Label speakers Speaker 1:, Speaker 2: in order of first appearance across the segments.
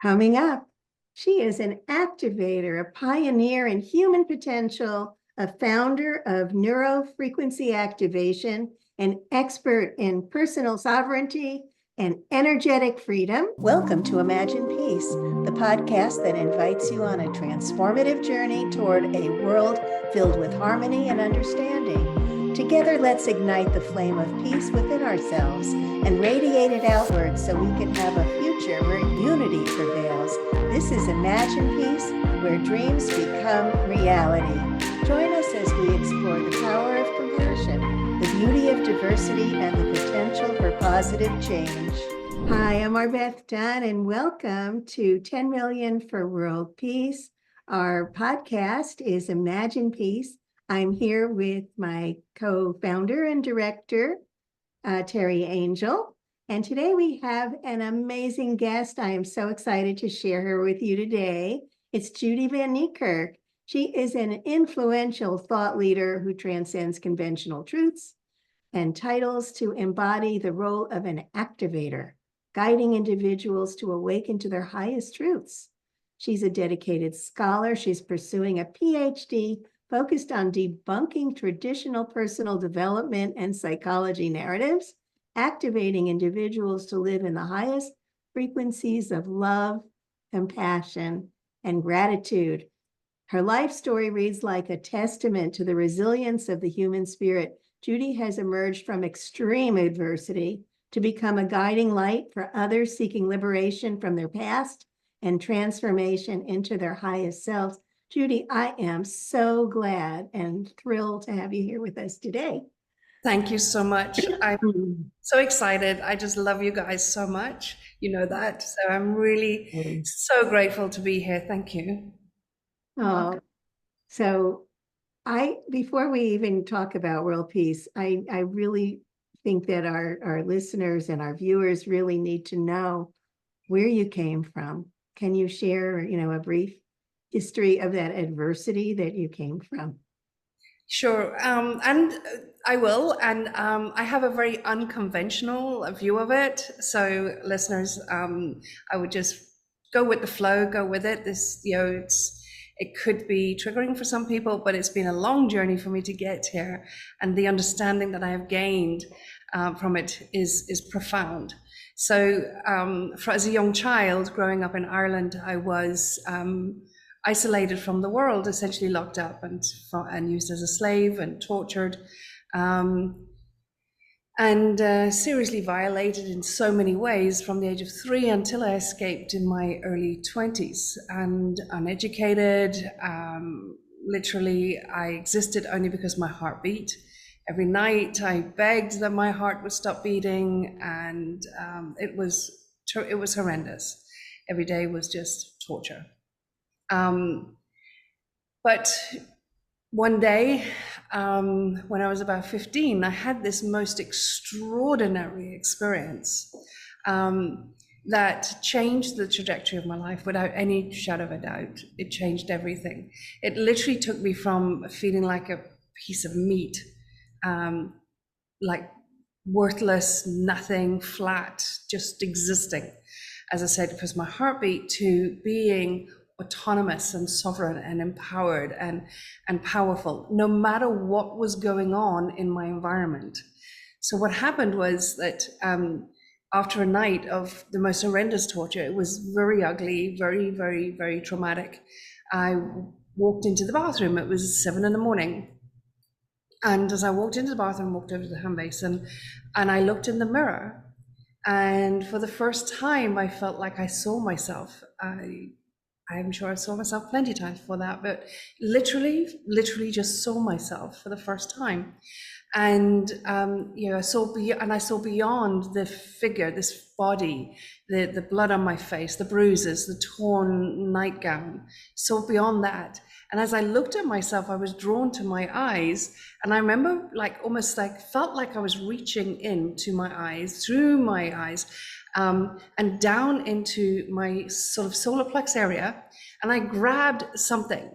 Speaker 1: Coming up, she is an activator, a pioneer in human potential, a founder of NeuroFrequency Activation, an expert in personal sovereignty and energetic freedom. Welcome to Imagine Peace, the podcast that invites you on a transformative journey toward a world filled with harmony and understanding. Together, let's ignite the flame of peace within ourselves and radiate it outward so we can have a future where unity prevails. This is Imagine Peace, where dreams become reality. Join us as we explore the power of compassion, the beauty of diversity, and the potential for positive change. Hi, I'm Arbeth Dunn, and welcome to 10 Million for World Peace. Our podcast is Imagine Peace. I'm here with my co-founder and director, Terry Angel. And today we have an amazing guest. I am so excited to share her with you today. It's Judy Vee Niekerk. She is an influential thought leader who transcends conventional truths and titles to embody the role of an activator, guiding individuals to awaken to their highest truths. She's a dedicated scholar. She's pursuing a Ph.D. focused on debunking traditional personal development and psychology narratives, activating individuals to live in the highest frequencies of love, compassion, and gratitude. Her life story reads like a testament to the resilience of the human spirit. Judy has emerged from extreme adversity to become a guiding light for others seeking liberation from their past and transformation into their highest selves. Judy, I am so glad and thrilled to have you here with us today.
Speaker 2: Thank you so much. I'm so excited. I just love you guys so much. You know that. So I'm really so grateful to be here. Thank you.
Speaker 1: Oh, so before we even talk about world peace, I really think that our listeners and our viewers really need to know where you came from. Can you share, a brief history of that adversity that you came from?
Speaker 2: Sure. And I will. And I have a very unconventional view of it. So listeners, I would just go with the flow, go with it. It could be triggering for some people, but it's been a long journey for me to get here. And the understanding that I have gained from it is profound. So as a young child growing up in Ireland, I was isolated from the world, essentially locked up and used as a slave and tortured, and seriously violated in so many ways from the age of 3 until I escaped in my early 20s. And uneducated, literally, I existed only because my heart beat. Every night I begged that my heart would stop beating, and it was horrendous. Every day was just torture. But one day, when I was about 15, I had this most extraordinary experience that changed the trajectory of my life without any shadow of a doubt. It changed everything. It literally took me from feeling like a piece of meat, like worthless, nothing, flat, just existing, as I said, because my heartbeat, to being autonomous and sovereign and empowered and powerful, no matter what was going on in my environment. So what happened was that after a night of the most horrendous torture, it was very ugly, very, very, very traumatic. I walked into the bathroom. It was 7 a.m. And as I walked into the bathroom, walked over to the hand basin, and I looked in the mirror. And for the first time, I felt like I saw myself. I'm sure I saw myself plenty of times before that, but literally just saw myself for the first time. And I saw beyond the figure, this body, the blood on my face, the bruises, the torn nightgown, saw beyond that. And as I looked at myself, I was drawn to my eyes. And I remember felt like I was reaching into my eyes, through my eyes, and down into my sort of solar plex area. And I grabbed something.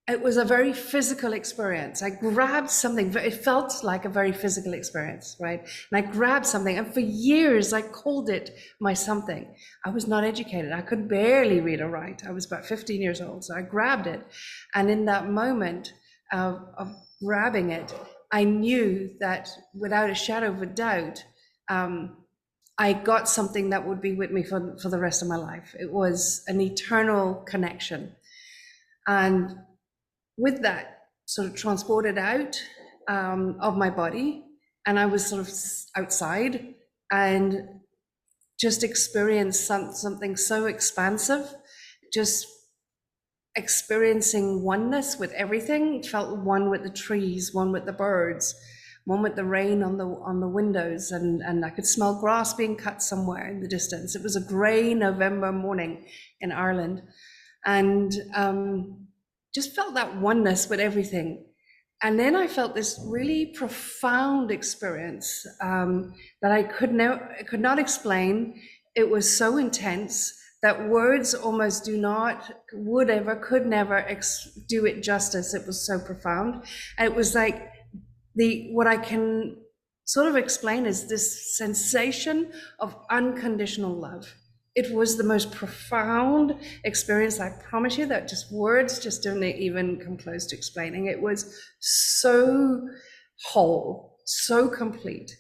Speaker 2: it was a very physical experience. I grabbed something, it felt like a very physical experience, right? And I grabbed something, and for years I called it my something. I was not educated. I could barely read or write. I was about 15 years old, so I grabbed it. And in that moment of grabbing it, I knew that without a shadow of a doubt, I got something that would be with me for the rest of my life. It was an eternal connection. And with that, sort of transported out of my body, and I was sort of outside and just experienced something so expansive, just experiencing oneness with everything. Felt one with the trees, one with the birds, one with the rain on the windows, and I could smell grass being cut somewhere in the distance. It was a grey November morning in Ireland, and just felt that oneness with everything. And then I felt this really profound experience that I could not explain. It was so intense that words almost could never do it justice. It was so profound. And it was like what I can sort of explain is this sensation of unconditional love. It was the most profound experience. I promise you that words just don't even come close to explaining. It was so whole, so complete.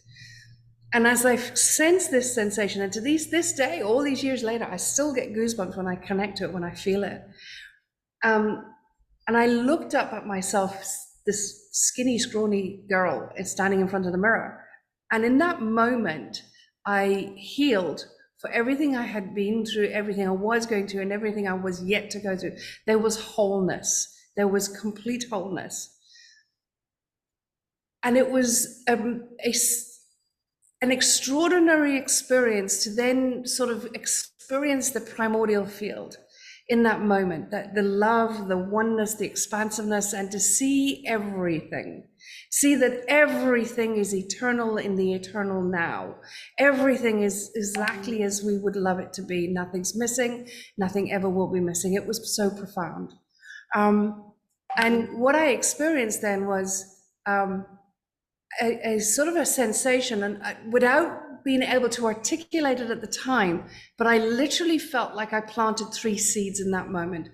Speaker 2: And as I sense this sensation, and to this day, all these years later, I still get goosebumps when I connect to it, when I feel it. And I looked up at myself, this skinny, scrawny girl standing in front of the mirror. And in that moment, I healed for everything I had been through, everything I was going through, and everything I was yet to go through. There was wholeness. There was complete wholeness. And it was an extraordinary experience to then sort of experience the primordial field in that moment, that the love, the oneness, the expansiveness, and to see everything. See that everything is eternal in the eternal now. Everything is exactly as we would love it to be. Nothing's missing. Nothing ever will be missing. It was so profound. And what I experienced then was a sort of a sensation, and without being able to articulate it at the time, but I literally felt like I planted 3 seeds in that moment.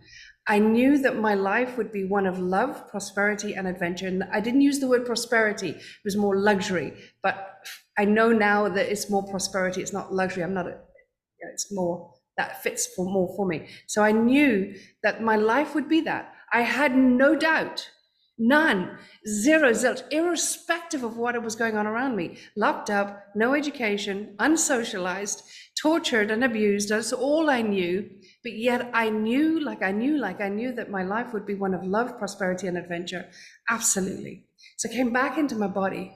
Speaker 2: I knew that my life would be one of love, prosperity, and adventure. And I didn't use the word prosperity, it was more luxury. But I know now that it's more prosperity, it's not luxury. It's more, that fits more for me. So I knew that my life would be that. I had no doubt, none, zero, zilch, irrespective of what was going on around me. Locked up, no education, unsocialized, tortured and abused. That's all I knew. But yet I knew that my life would be one of love, prosperity, and adventure. Absolutely. So I came back into my body.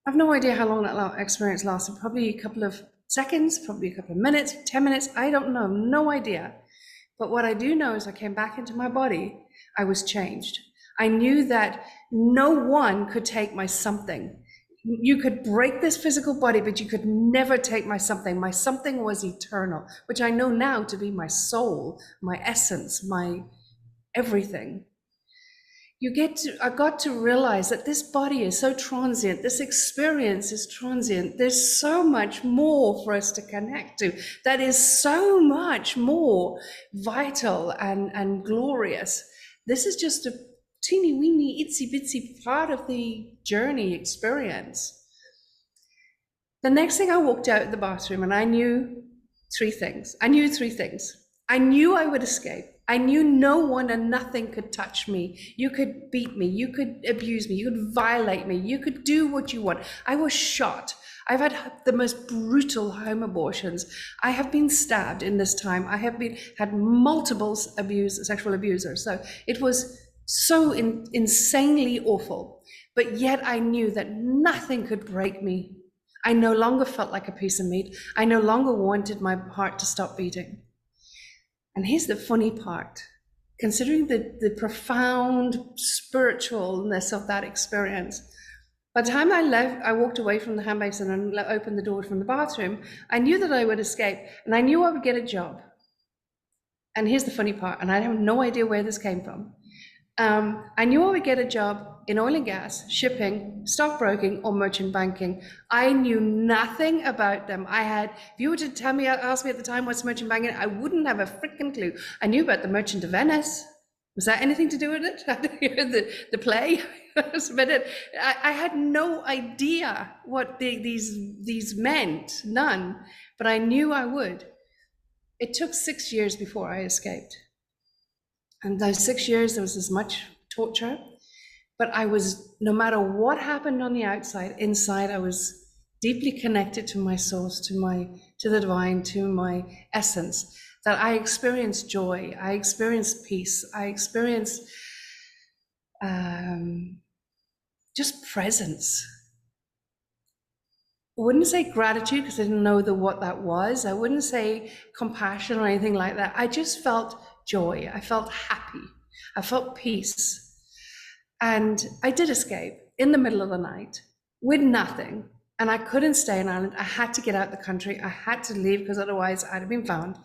Speaker 2: I have no idea how long that experience lasted. Probably a couple of seconds, probably a couple of minutes, 10 minutes. I don't know, no idea. But what I do know is I came back into my body. I was changed. I knew that no one could take my something. You could break this physical body, but you could never take my something. My something was eternal, which I know now to be my soul, my essence, my everything. I got to realize that this body is so transient. This experience is transient. There's so much more for us to connect to. That is so much more vital and glorious. This is just a teeny weeny itsy bitsy part of the journey experience. The next thing, I walked out of the bathroom and I knew 3 things. I knew I would escape. I knew no one and nothing could touch me. You could beat me, you could abuse me, you could violate me, you could do what you want. I was shot. I've had the most brutal home abortions. I have been stabbed in this time. I have had multiple sexual abusers. So it was so insanely awful. But yet I knew that nothing could break me. I no longer felt like a piece of meat. I no longer wanted my heart to stop beating. And here's the funny part. Considering the profound spiritualness of that experience, by the time I walked away from the hand basin and opened the door from the bathroom, I knew that I would escape, and I knew I would get a job. And here's the funny part, and I have no idea where this came from. I knew I would get a job in oil and gas, shipping, stockbroking, or merchant banking. I knew nothing about them. If you were to ask me at the time what's merchant banking, I wouldn't have a freaking clue. I knew about the Merchant of Venice. Was that anything to do with it? the play? I had no idea what these meant, none. But I knew I would. It took 6 years before I escaped. And those 6 years, there was as much torture. But no matter what happened on the outside, inside, I was deeply connected to my source, to the divine, to my essence, that I experienced joy, I experienced peace, I experienced just presence. I wouldn't say gratitude because I didn't know what that was. I wouldn't say compassion or anything like that. I just felt joy. I felt happy. I felt peace. And I did escape in the middle of the night with nothing. And I couldn't stay in Ireland. I had to get out the country. I had to leave because otherwise I'd have been found.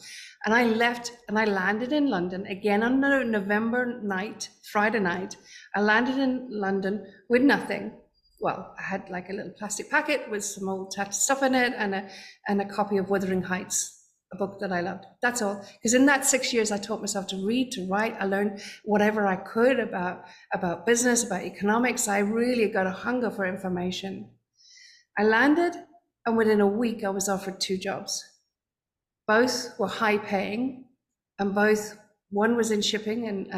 Speaker 2: And I left and I landed in London again on a November night, Friday night. I landed in London with nothing. Well, I had like a little plastic packet with some old stuff in it and a copy of Wuthering Heights, a book that I loved. That's all. Because in that 6 years, I taught myself to read, to write. I learned whatever I could about business, about economics. I really got a hunger for information. I landed, and within a week, I was offered 2 jobs. Both were high paying, and one was in shipping and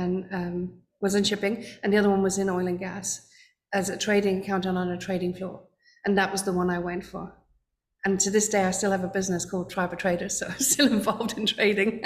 Speaker 2: the other one was in oil and gas as a trading accountant on a trading floor. And that was the one I went for. And to this day, I still have a business called Tribe of Traders, so I'm still involved in trading.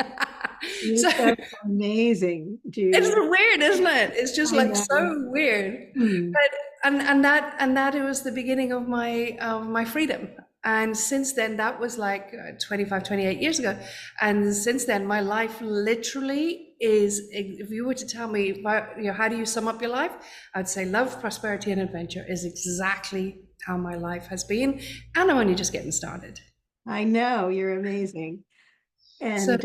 Speaker 2: So
Speaker 1: That's amazing, Judy.
Speaker 2: it's weird, isn't it? It's just like so weird. But that it was the beginning of my freedom. And since then, that was like 25, 28 years ago. And since then, my life literally is, if you were to tell me, how do you sum up your life? I'd say love, prosperity, and adventure is exactly how my life has been. And I'm only just getting started.
Speaker 1: I know, you're amazing. And
Speaker 2: So,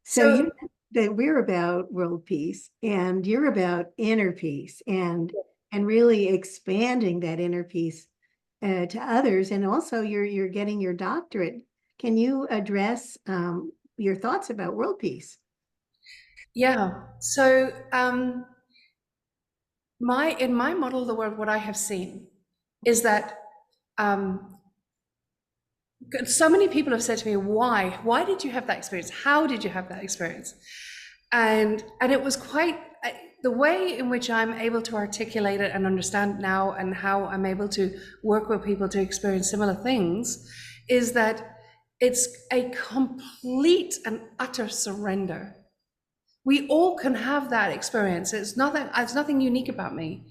Speaker 1: so you that we're about world peace and you're about inner peace and really expanding that inner peace to others. And also you're getting your doctorate. Can you address your thoughts about world peace?
Speaker 2: yeah. So in my model of the world, what I have seen is that so many people have said to me, why did you have that experience? How did you have that experience? And it was quite the way in which I'm able to articulate it and understand now, and how I'm able to work with people to experience similar things, is that it's a complete and utter surrender. We all can have that experience. It's nothing unique about me.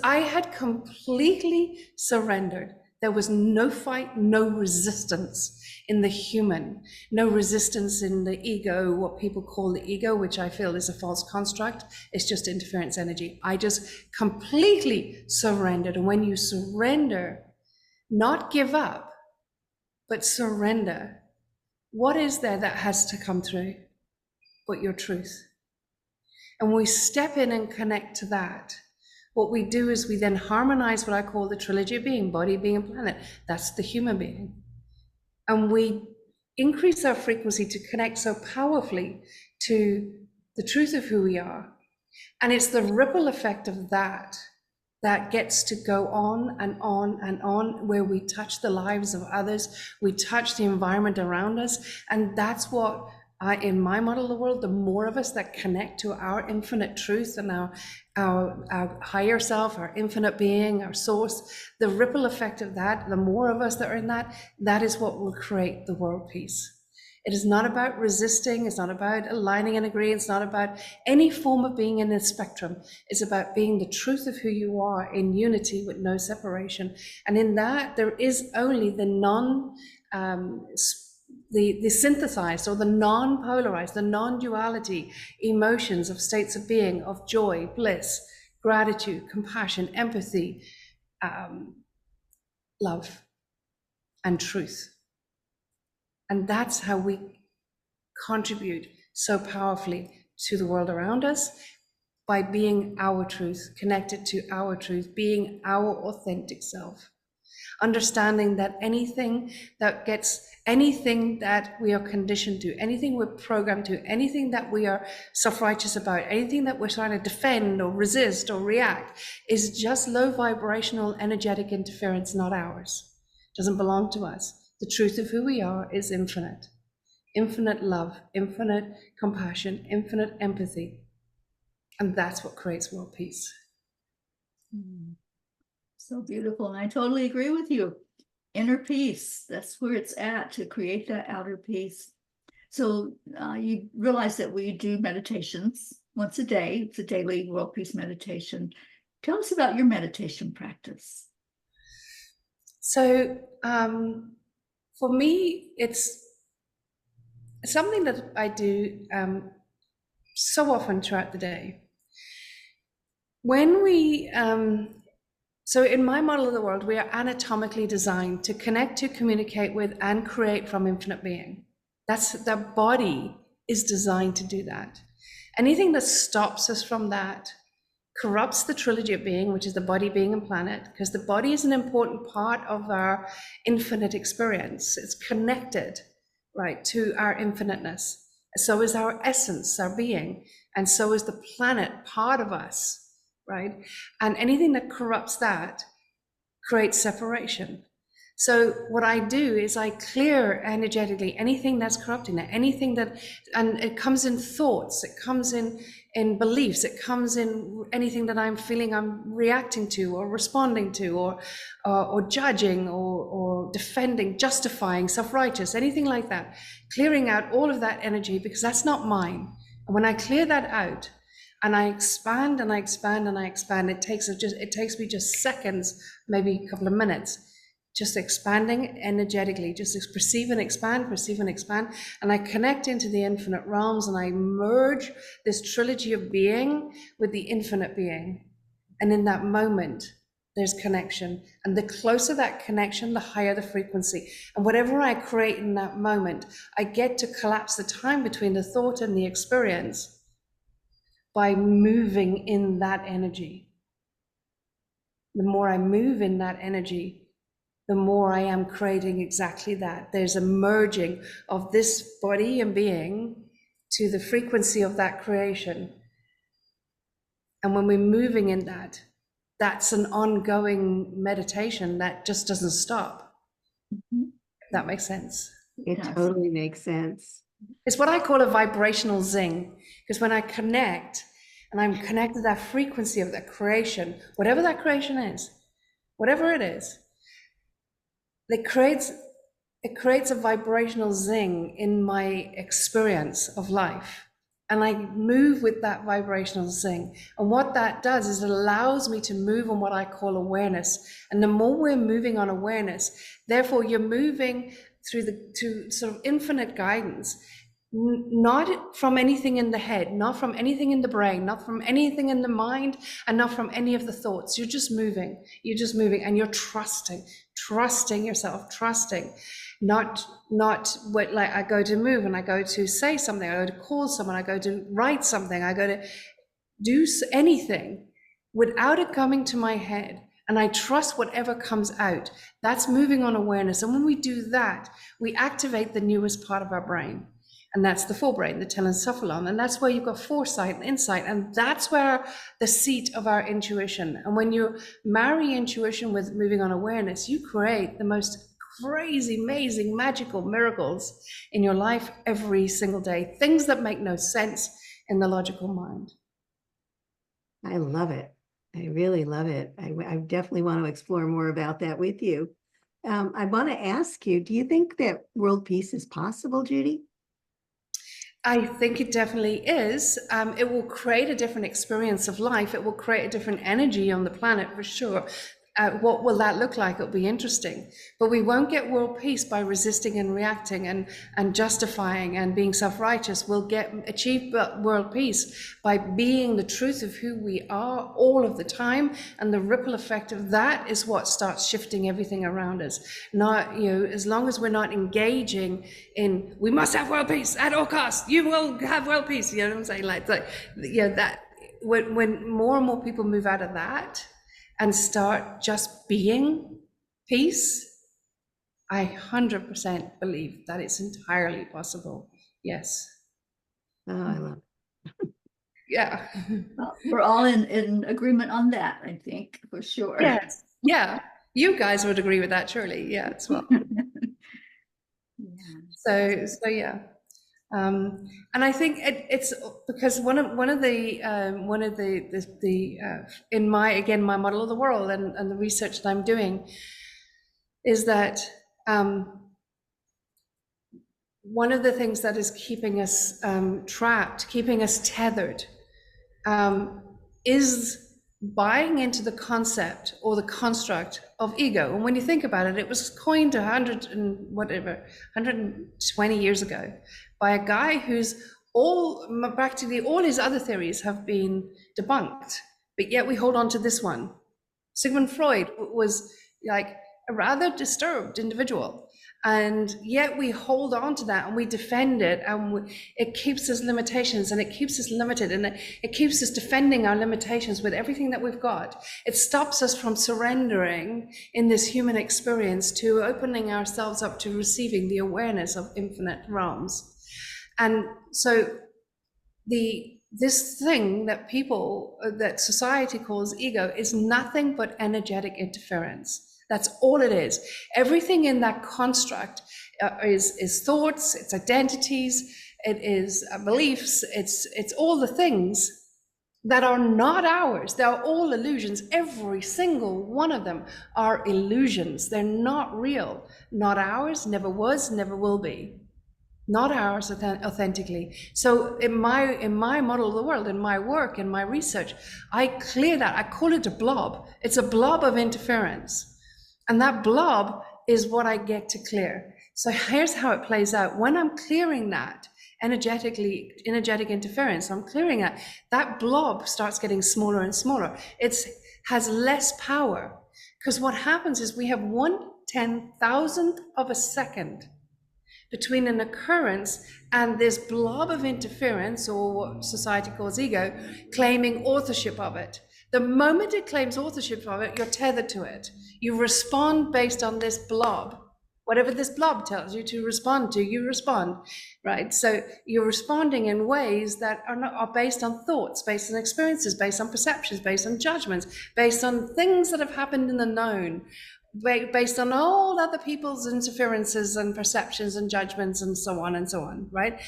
Speaker 2: I had completely surrendered. There was no fight, no resistance in the human, no resistance in the ego, what people call the ego, which I feel is a false construct. It's just interference energy. I just completely surrendered. And when you surrender, not give up, but surrender, what is there that has to come through but your truth? And when we step in and connect to that, what we do is we then harmonize what I call the Trilogy of Being, body, being, and planet. That's the human being. And we increase our frequency to connect so powerfully to the truth of who we are. And it's the ripple effect of that gets to go on and on and on, where we touch the lives of others, we touch the environment around us. And that's what in my model of the world, the more of us that connect to our infinite truth and our higher self, our infinite being, our source, the ripple effect of that, the more of us that are in that is what will create the world peace. It is not about resisting. It's not about aligning and agreeing. It's not about any form of being in a spectrum. It's about being the truth of who you are in unity with no separation. And in that, there is only the the synthesized or the non-polarized, the non-duality emotions of states of being, of joy, bliss, gratitude, compassion, empathy, love, and truth. And that's how we contribute so powerfully to the world around us, by being our truth, connected to our truth, being our authentic self. Understanding that anything that we are conditioned to, anything we're programmed to, anything that we are self-righteous about, anything that we're trying to defend or resist or react is just low vibrational energetic interference, not ours. It doesn't belong to us. The truth of who we are is infinite. Infinite love, infinite compassion, infinite empathy. And that's what creates world peace.
Speaker 3: So beautiful. And I totally agree with you. Inner peace, that's where it's at, to create that outer peace. So you realize that we do meditations once a day. It's a daily world peace meditation. Tell us about your meditation practice.
Speaker 2: So for me, it's something that I do so often throughout the day. When we so in my model of the world, we are anatomically designed to connect, to communicate with, and create from infinite being. The body is designed to do that. Anything that stops us from that corrupts the trilogy of being, which is the body, being, and planet, because the body is an important part of our infinite experience. It's connected, right, to our infiniteness. So is our essence, our being, and so is the planet, part of us. Right? And anything that corrupts that creates separation. So what I do is I clear energetically anything that's corrupting that, anything that, and it comes in thoughts, it comes in beliefs, it comes in anything that I'm feeling I'm reacting to or responding to or judging or defending, justifying, self-righteous, anything like that. Clearing out all of that energy, because that's not mine. And when I clear that out, and I expand and I expand and I expand. It takes me just seconds, maybe a couple of minutes, just expanding energetically, just perceive and expand, and I connect into the infinite realms, and I merge this trilogy of being with the infinite being. And in that moment, there's connection. And the closer that connection, the higher the frequency. And whatever I create in that moment, I get to collapse the time between the thought and the experience by moving in that energy. The more I move in that energy, the more I am creating exactly that. There's a merging of this body and being to the frequency of that creation. And when we're moving in that, that's an ongoing meditation that just doesn't stop.
Speaker 3: Mm-hmm.
Speaker 2: If that makes sense.
Speaker 1: It totally makes sense.
Speaker 2: It's what I call a vibrational zing, because when I connect and I'm connected to that frequency of that creation, whatever that creation is, whatever it is, it creates a vibrational zing in my experience of life. And I move with that vibrational zing. And what that does is it allows me to move on what I call awareness. And the more we're moving on awareness, therefore you're moving to sort of infinite guidance, not from anything in the head, not from anything in the brain, not from anything in the mind, and not from any of the thoughts. You're just moving, and you're trusting yourself, not what, like I go to move and I go to say something, I go to call someone, I go to write something, I go to do anything without it coming to my head. And I trust whatever comes out. That's moving on awareness. And when we do that, we activate the newest part of our brain. And that's the forebrain, the telencephalon. And that's where you've got foresight and insight. And that's where the seat of our intuition. And when you marry intuition with moving on awareness, you create the most crazy, amazing, magical miracles in your life every single day. Things that make no sense in the logical mind.
Speaker 1: I love it. I really love it. I definitely want to explore more about that with you. I want to ask you, do you think that world peace is possible, Judy?
Speaker 2: I think it definitely is. It will create a different experience of life. It will create a different energy on the planet for sure. What will that look like? It'll be interesting. But we won't get world peace by resisting and reacting and justifying and being self-righteous. We'll achieve world peace by being the truth of who we are all of the time. And the ripple effect of that is what starts shifting everything around us. Not, as long as we're not engaging in, we must have world peace at all costs. You will have world peace. You know what I'm saying? Like that. when more and more people move out of that and start just being peace, I 100% believe that it's entirely possible. Yes.
Speaker 1: Oh, I love it.
Speaker 2: Yeah.
Speaker 3: Well, we're all in agreement on that, I think, for sure.
Speaker 2: Yes. Yeah. You guys would agree with that, surely. Yeah, as well.
Speaker 3: Yeah.
Speaker 2: So yeah. And I think it's because one of the in my model of the world and the research that I'm doing is that one of the things that is keeping us trapped, keeping us tethered, is buying into the concept or the construct of ego. And when you think about it, it was coined 120 years ago by a guy who's practically all his other theories have been debunked, but yet we hold on to this one. Sigmund Freud was like a rather disturbed individual, and yet we hold on to that and we defend it, and it keeps us limitations and it keeps us limited, and it keeps us defending our limitations with everything that we've got. It stops us from surrendering in this human experience to opening ourselves up to receiving the awareness of infinite realms. And so this thing that society calls ego is nothing but energetic interference. That's all it is. Everything in that construct is thoughts, it's identities, it is beliefs, it's all the things that are not ours. They're all illusions. Every single one of them are illusions. They're not real, not ours, never was, never will be. Not ours authentically. So in my model of the world, in my work, in my research, I clear that. I call it a blob. It's a blob of interference. And that blob is what I get to clear. So here's how it plays out. When I'm clearing that energetic interference, I'm clearing it, that blob starts getting smaller and smaller. It has less power, because what happens is we have 1/10,000th of a second between an occurrence and this blob of interference, or what society calls ego, claiming authorship of it. The moment it claims authorship of it, you're tethered to it. You respond based on this blob. Whatever this blob tells you to respond to, you respond, right? So you're responding in ways that are based on thoughts, based on experiences, based on perceptions, based on judgments, based on things that have happened in the known, based on all other people's interferences and perceptions and judgments and so on, right?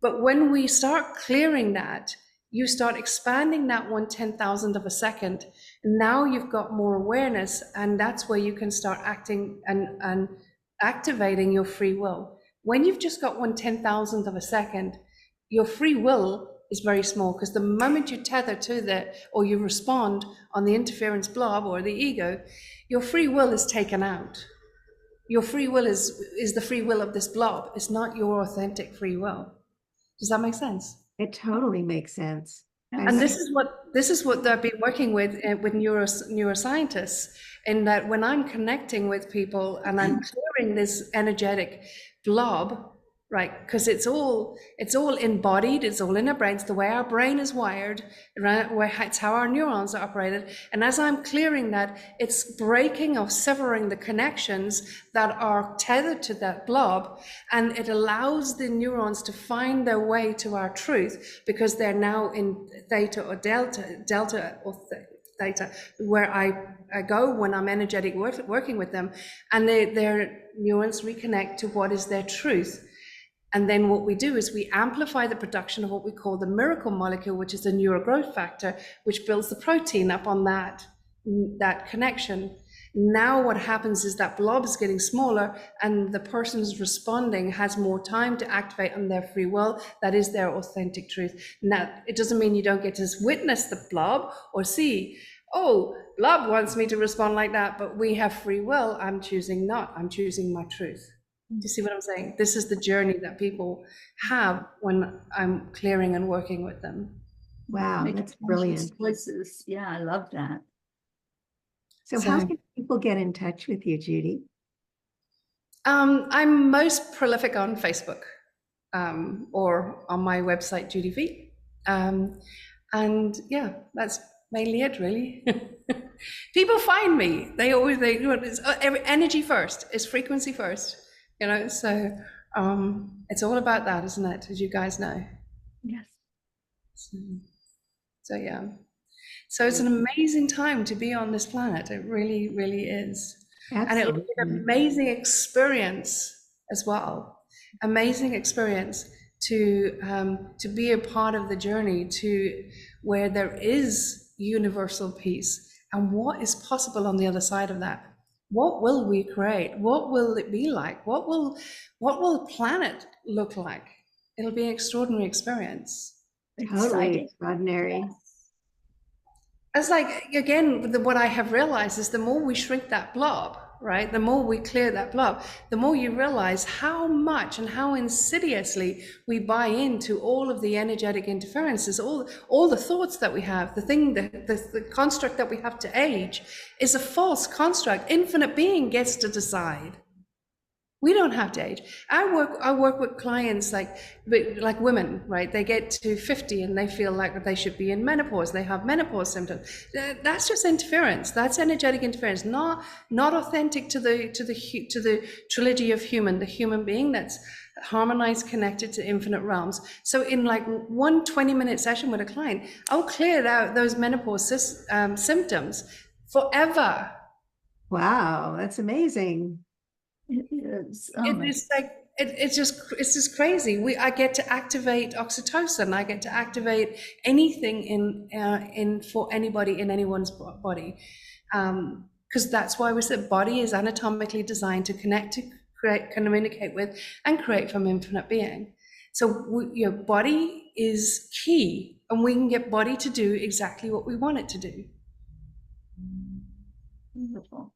Speaker 2: But when we start clearing that, you start expanding that 1/10,000th of a second. Now you've got more awareness, and that's where you can start acting and activating your free will. When you've just got 1/10,000th of a second, your free will is very small, because the moment you tether to that, or you respond on the interference blob or the ego, your free will is taken out. Your free will is the free will of this blob. It's not your authentic free will. Does that make sense?
Speaker 1: It totally makes sense.
Speaker 2: And this is what I've been working with neuroscientists, in that when I'm connecting with people and I'm clearing this energetic blob, right? Because it's all embodied, it's all in our brains, the way our brain is wired, right? It's how our neurons are operated. And as I'm clearing that, it's breaking or severing the connections that are tethered to that blob, and it allows the neurons to find their way to our truth, because they're now in theta or delta or theta, where I go when I'm energetic working with them, and their neurons reconnect to what is their truth. And then what we do is we amplify the production of what we call the miracle molecule, which is the neurogrowth factor, which builds the protein up on that connection. Now what happens is that blob is getting smaller, and the person who's responding has more time to activate on their free will. That is their authentic truth. Now, it doesn't mean you don't get to witness the blob or see, oh, blob wants me to respond like that, but we have free will. I'm choosing not. I'm choosing my truth. Do you see what I'm saying? This is the journey that people have when I'm clearing and working with them.
Speaker 1: Wow, that's brilliant.
Speaker 3: Choices. Yeah, I love that.
Speaker 1: So how can people get in touch with you, Judy?
Speaker 2: I'm most prolific on Facebook, or on my website, Judy Vee. And yeah, that's mainly it, really. People find me. They it's energy first, it's frequency first, so it's all about that, isn't it? As you guys know.
Speaker 3: Yes.
Speaker 2: So yeah. So it's an amazing time to be on this planet. It really, really is. And it'll be an amazing experience as well. Amazing experience to be a part of the journey to where there is universal peace, and what is possible on the other side of that. What will we create? What will it be like? What will the planet look like? It'll be an extraordinary experience.
Speaker 1: Totally extraordinary.
Speaker 2: It's like, again, what I have realized is the more we shrink that blob, right? The more we clear that blob, the more you realize how much and how insidiously we buy into all of the energetic interferences, all the thoughts that we have, the construct that we have to age is a false construct. Infinite being gets to decide. We don't have to age. I work with clients like women, right? They get to 50 and they feel like they should be in menopause. They have menopause symptoms. That's just interference. That's energetic interference, not authentic to the trilogy of human, the human being that's harmonized, connected to infinite realms. So in like one 20-minute session with a client, I'll clear out those menopause symptoms forever.
Speaker 1: Wow, that's amazing.
Speaker 3: It is.
Speaker 2: It's just crazy. I get to activate oxytocin. I get to activate anything in for anybody in anyone's body, because that's why we said body is anatomically designed to connect, to create, communicate with, and create from infinite being. So your body is key, and we can get body to do exactly what we want it to do.
Speaker 3: Wonderful.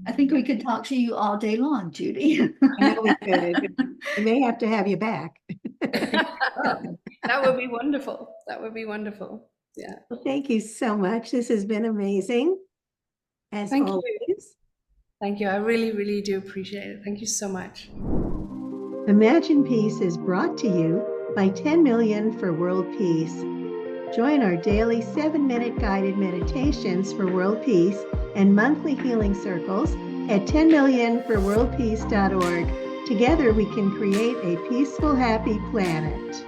Speaker 3: I think we could talk to you all day long, Judy.
Speaker 1: I know we could. We may have to have you back.
Speaker 2: That would be wonderful. That would be wonderful. Yeah.
Speaker 1: Well, thank you so much. This has been amazing. As always.
Speaker 2: Thank you. I really, really do appreciate it. Thank you so much.
Speaker 1: Imagine Peace is brought to you by 10 Million for World Peace. Join our daily 7-minute guided meditations for world peace and monthly healing circles at 10millionforworldpeace.org. Together we can create a peaceful, happy planet.